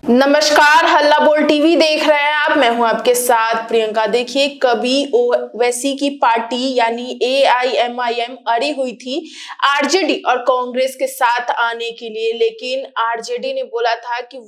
नमस्कार, हल्ला बोल टीवी देख रहे हैं आप। मैं हूं आपके साथ प्रियंका। देखिए, कभी ओवैसी की पार्टी यानी AIMIM अड़ी हुई थी आरजेडी और कांग्रेस के साथ आने के लिए, लेकिन आरजेडी ने बोला था कि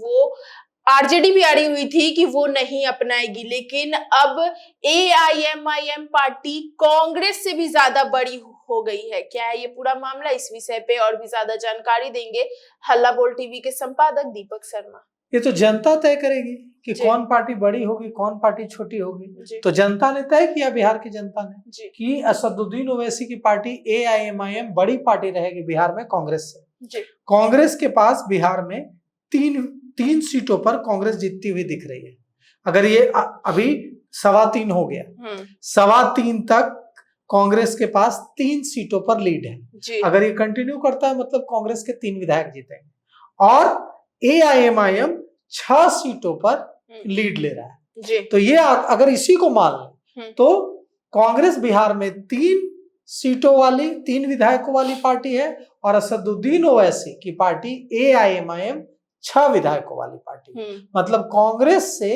आरजेडी भी अड़ी हुई थी कि वो नहीं अपनाएगी। लेकिन अब AIMIM पार्टी कांग्रेस से भी ज्यादा बड़ी हो गई है। क्या है ये पूरा मामला? इस विषय पे और भी ज्यादा जानकारी देंगे हल्ला बोल टीवी के संपादक दीपक शर्मा। ये तो जनता तय करेगी कि कौन पार्टी बड़ी होगी, कौन पार्टी छोटी होगी। तो जनता ने तय किया, बिहार की जनता ने, कि असदुद्दीन ओवैसी की पार्टी AIMIM बड़ी पार्टी रहेगी बिहार में कांग्रेस से। कांग्रेस के पास बिहार में तीन सीटों पर कांग्रेस जीतती हुई दिख रही है। अगर ये अभी 3.25 हो गया, 3.25 तक कांग्रेस के पास 3 सीटों पर लीड है। अगर ये कंटिन्यू करता है मतलब कांग्रेस के 3 विधायक जीतेंगे और AIMIM 6 सीटों पर लीड ले रहा है। तो ये अगर इसी को मान लें तो कांग्रेस बिहार में 3 सीटों वाली, 3 विधायकों वाली पार्टी है और असदुद्दीन ओवैसी की पार्टी AIMIM 6 विधायकों वाली पार्टी। मतलब कांग्रेस से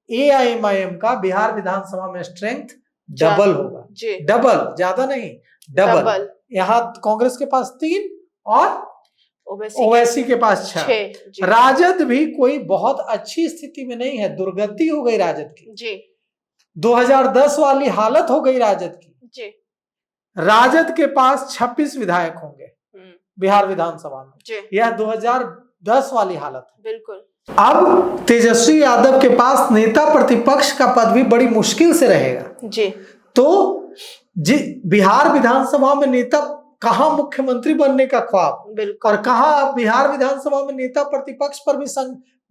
AIMIM का बिहार विधानसभा में स्ट्रेंथ डबल होगा। डबल, ज्यादा नहीं, डबल। यहाँ कांग्रेस के पास 3 और ओवैसी के पास 6। राजद भी कोई बहुत अच्छी स्थिति में नहीं है, दुर्गति हो गई राजद की। 2010 वाली हालत हो गई राजद की। राजद के पास 26 विधायक होंगे बिहार विधानसभा में। यह 2010 वाली हालत है। बिल्कुल। अब तेजस्वी यादव के पास नेता प्रतिपक्ष का पद भी बड़ी मुश्किल से रहेगा। तो बिहार विधानसभा में नेता, कहां मुख्यमंत्री बनने का ख्वाब और कहां बिहार विधानसभा में नेता प्रतिपक्ष पर भी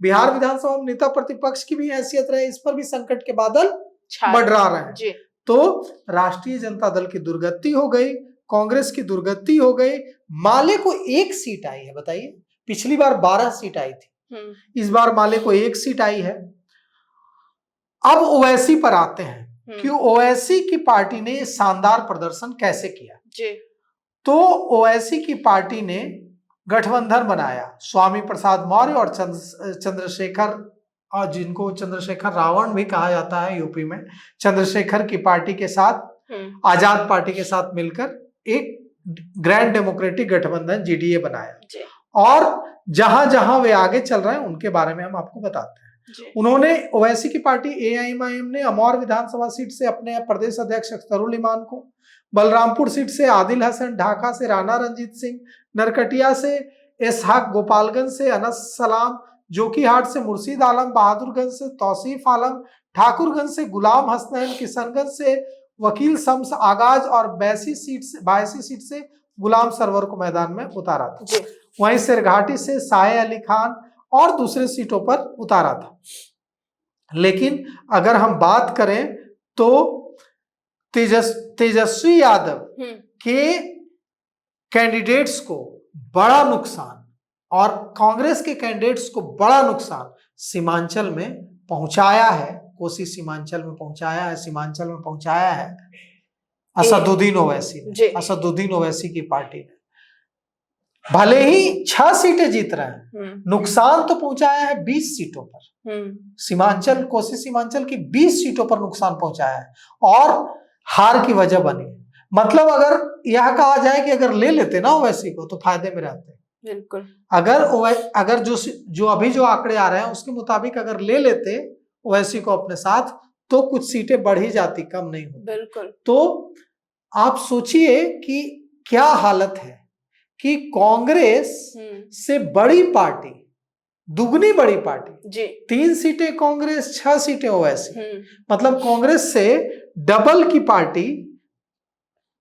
बिहार विधानसभा में नेता प्रतिपक्ष की भी हैसियत रहे, इस पर भी संकट के बादल मंडरा रहे हैं। तो राष्ट्रीय जनता दल की दुर्गति हो गई, कांग्रेस की दुर्गति हो गई। माले को 1 सीट आई है, बताइए। पिछली बार 12 सीट आई थी, इस बार माले को 1 सीट आई है। अब ओवैसी पर आते हैं कि ओवैसी की पार्टी ने शानदार प्रदर्शन कैसे किया। तो ओवैसी की पार्टी ने गठबंधन बनाया, स्वामी प्रसाद मौर्य और चंद्रशेखर, और जिनको चंद्रशेखर रावण भी कहा जाता है यूपी में, चंद्रशेखर की पार्टी के साथ, आजाद पार्टी के साथ मिलकर एक ग्रैंड डेमोक्रेटिक गठबंधन GDA बनाया। और जहां जहां वे आगे चल रहे हैं उनके बारे में हम आपको बताते हैं। उन्होंने, ओवैसी की पार्टी AIMIM ने अमौर विधानसभा सीट से अपने प्रदेश अध्यक्ष अख्तरुल इमान को, बलरामपुर सीट से आदिल हसन, ढाका से राणा रंजीत सिंह, नरकटिया से इसहाक, गोपालगंज से अनस सलाम, जोकीहाट से मुर्शीद आलम, बहादुरगंज से तौसीफ आलम, ठाकुरगंज से गुलाम हसनैन, किशनगंज से वकील शम्स आगाज और बायसी सीट से गुलाम सरवर को मैदान में उतारा था। वहीं सिरघाटी से साये अली खान और दूसरे सीटों पर उतारा था। लेकिन अगर हम बात करें तो तेजस्वी यादव के कैंडिडेट्स को बड़ा नुकसान और कांग्रेस के कैंडिडेट्स को बड़ा नुकसान सीमांचल में पहुंचाया है। कोसी सीमांचल में पहुंचाया है असदुद्दीन ओवैसी ने, असदुद्दीन ओवैसी की पार्टी ने। भले ही 6 सीटें जीत रहे हैं, नुकसान तो पहुंचाया है 20 सीटों पर। सीमांचल, कोसी सीमांचल की 20 सीटों पर नुकसान पहुंचाया है और हार की वजह बनी। मतलब अगर यह कहा जाए कि अगर ले लेते ना ओवैसी को तो फायदे में रहते। बिल्कुल। अगर जो अभी जो आंकड़े आ रहे हैं उसके मुताबिक अगर ले लेते ओवैसी को अपने साथ तो कुछ सीटें बढ़ ही जाती, कम नहीं होती। बिल्कुल। तो आप सोचिए कि क्या हालत है कि कांग्रेस से बड़ी पार्टी, दुगनी बड़ी पार्टी, 3 सीटें कांग्रेस, 6 सीटें ओवैसी, मतलब कांग्रेस से डबल की पार्टी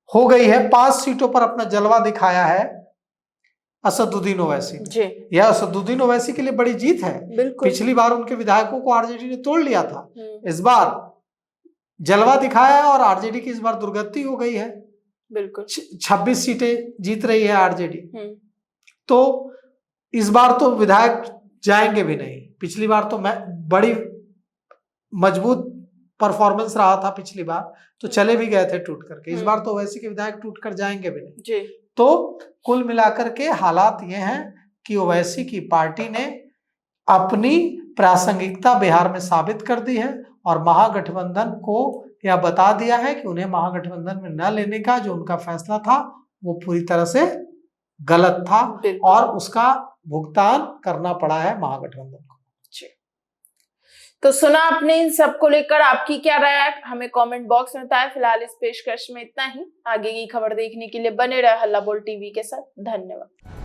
हो गई है। 5 सीटों पर अपना जलवा दिखाया है असदुद्दीन ओवैसी ने। यह असदुद्दीन ओवैसी के लिए बड़ी जीत है। पिछली बार उनके विधायकों को आरजेडी ने तोड़ लिया था, इस बार जलवा दिखाया है और आरजेडी की इस बार दुर्गति हो गई है। बिल्कुल। 26 सीटें जीत रही है आरजेडी। तो इस बार तो विधायक जाएंगे भी नहीं। पिछली बार तो बड़ी मजबूत परफॉर्मेंस रहा था, पिछली बार तो चले भी गए थे टूट करके। इस बार तो वैसे के विधायक टूट कर जाएंगे भी नहीं। तो कुल मिलाकर के हालात ये हैं कि ओवैसी की पार्टी ने अपनी प्रासंगिकता बिहार में साबित कर दी है और महागठबंधन को यह बता दिया है कि उन्हें महागठबंधन में न लेने का जो उनका फैसला था वो पूरी तरह से गलत था और उसका भुगतान करना पड़ा है महागठबंधन को। तो सुना आपने, इन सब को लेकर आपकी क्या राय है हमें कमेंट बॉक्स में बताएं। फिलहाल इस पेशकश में इतना ही। आगे की खबर देखने के लिए बने रहे हल्ला बोल टीवी के साथ। धन्यवाद।